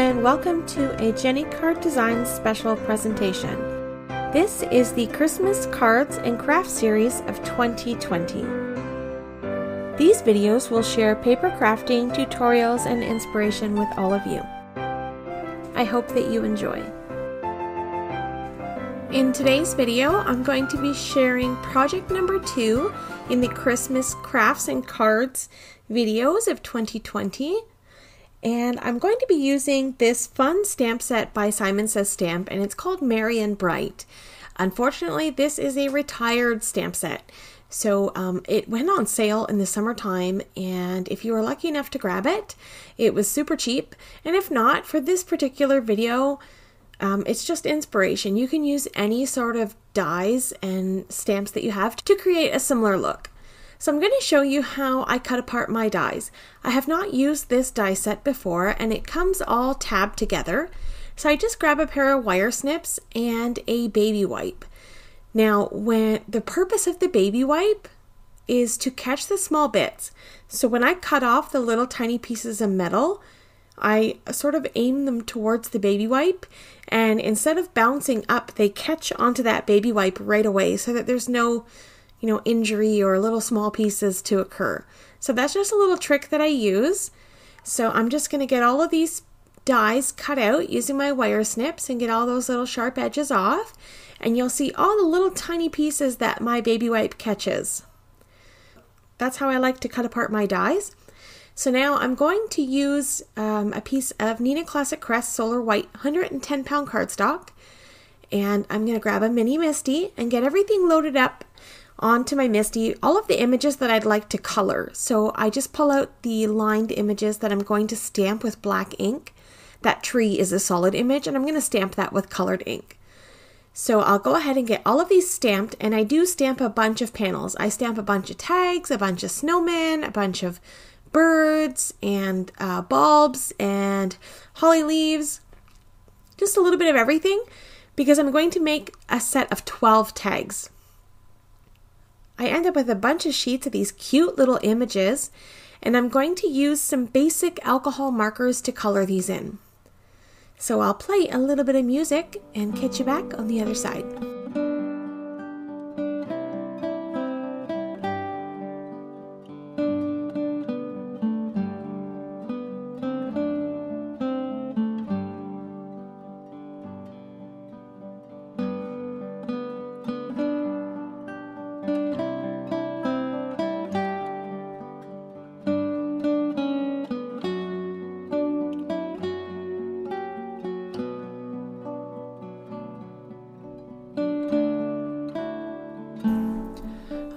and welcome to a JennyCardDesigns special presentation. This is the Christmas Cards and Crafts series of 2020. These videos will share paper crafting, tutorials, and inspiration with all of you. I hope that you enjoy. In today's video, I'm going to be sharing project number 2 in the Christmas Crafts and Cards videos of 2020. And I'm going to be using this fun stamp set by Simon Says Stamp, and it's called Merry and Bright. Unfortunately, this is a retired stamp set. So it went on sale in the summertime, and if you were lucky enough to grab it, it was super cheap. And if not, for this particular video, it's just inspiration. You can use any sort of dies and stamps that you have to create a similar look. So I'm going to show you how I cut apart my dies. I have not used this die set before, and it comes all tabbed together. So I just grab a pair of wire snips and a baby wipe. Now, the purpose of the baby wipe is to catch the small bits. So when I cut off the little tiny pieces of metal, I sort of aim them towards the baby wipe, and instead of bouncing up, they catch onto that baby wipe right away so that there's no injury or little small pieces to occur. So that's just a little trick that I use. So I'm just going to get all of these dies cut out using my wire snips and get all those little sharp edges off. And you'll see all the little tiny pieces that my baby wipe catches. That's how I like to cut apart my dies. So now I'm going to use a piece of Neenah Classic Crest Solar White 110 pound cardstock. And I'm going to grab a mini Misty and get everything loaded up onto my Misty, all of the images that I'd like to color. So I just pull out the lined images that I'm going to stamp with black ink. That tree is a solid image, and I'm going to stamp that with colored ink. So I'll go ahead and get all of these stamped, and I do stamp a bunch of panels. I stamp a bunch of tags, a bunch of snowmen, a bunch of birds, and bulbs, and holly leaves. Just a little bit of everything, because I'm going to make a set of 12 tags. I end up with a bunch of sheets of these cute little images, and I'm going to use some basic alcohol markers to color these in. So I'll play a little bit of music and catch you back on the other side.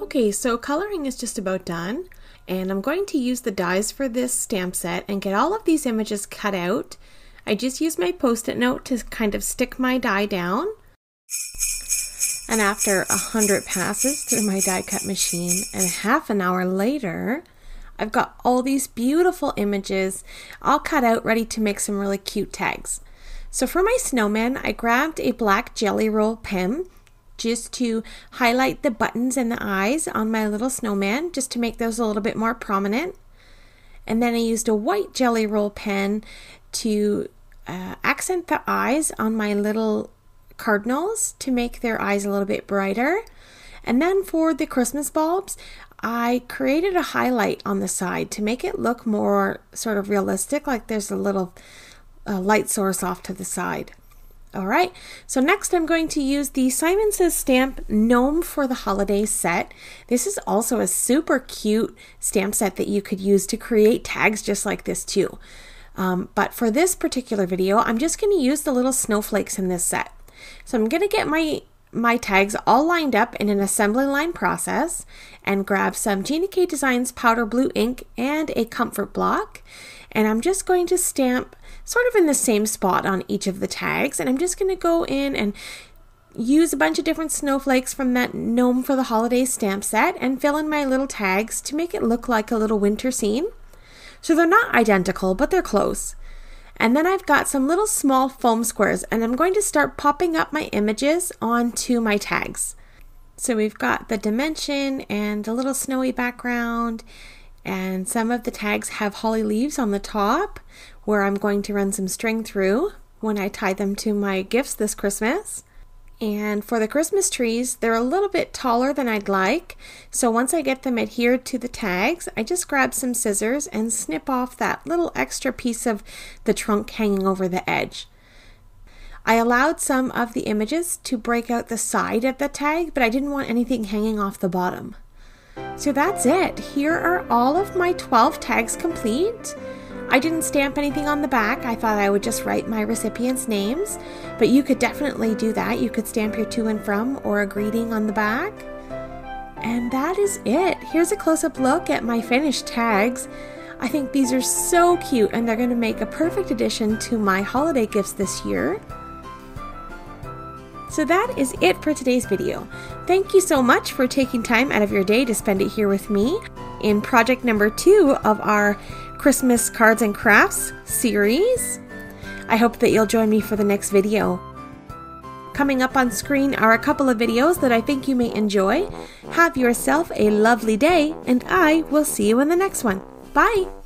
Okay, so coloring is just about done, and I'm going to use the dies for this stamp set and get all of these images cut out. I just use my post-it note to kind of stick my die down, and after 100 passes through my die cut machine and half an hour later, I've got all these beautiful images all cut out, ready to make some really cute tags. So for my snowman, I grabbed a black Jelly Roll pen just to highlight the buttons and the eyes on my little snowman, just to make those a little bit more prominent. And then I used a white Jelly Roll pen to accent the eyes on my little cardinals to make their eyes a little bit brighter. And then for the Christmas bulbs, I created a highlight on the side to make it look more sort of realistic, like there's a little light source off to the side. Alright, so next I'm going to use the Simon Says Stamp Gnome for the Holidays set. This is also a super cute stamp set that you could use to create tags just like this too. But for this particular video, I'm just going to use the little snowflakes in this set. So I'm going to get my tags all lined up in an assembly line process and grab some JennyCardDesigns powder blue ink and a comfort block. And I'm just going to stamp sort of in the same spot on each of the tags. And I'm just going to go in and use a bunch of different snowflakes from that Gnome for the Holidays stamp set and fill in my little tags to make it look like a little winter scene. So they're not identical, but they're close. And then I've got some little small foam squares, and I'm going to start popping up my images onto my tags. So we've got the dimension and a little snowy background, and some of the tags have holly leaves on the top where I'm going to run some string through when I tie them to my gifts this Christmas. And for the Christmas trees, they're a little bit taller than I'd like. So once I get them adhered to the tags, I just grab some scissors and snip off that little extra piece of the trunk hanging over the edge. I allowed some of the images to break out the side of the tag, but I didn't want anything hanging off the bottom. So that's it. Here are all of my 12 tags complete. I didn't stamp anything on the back. I thought I would just write my recipients' names, but you could definitely do that. You could stamp your to and from or a greeting on the back. And that is it. Here's a close-up look at my finished tags. I think these are so cute, and they're going to make a perfect addition to my holiday gifts this year. So that is it for today's video. Thank you so much for taking time out of your day to spend it here with me in project number 2 of our Christmas Cards and Crafts series. I hope that you'll join me for the next video. Coming up on screen are a couple of videos that I think you may enjoy. Have yourself a lovely day, and I will see you in the next one. Bye!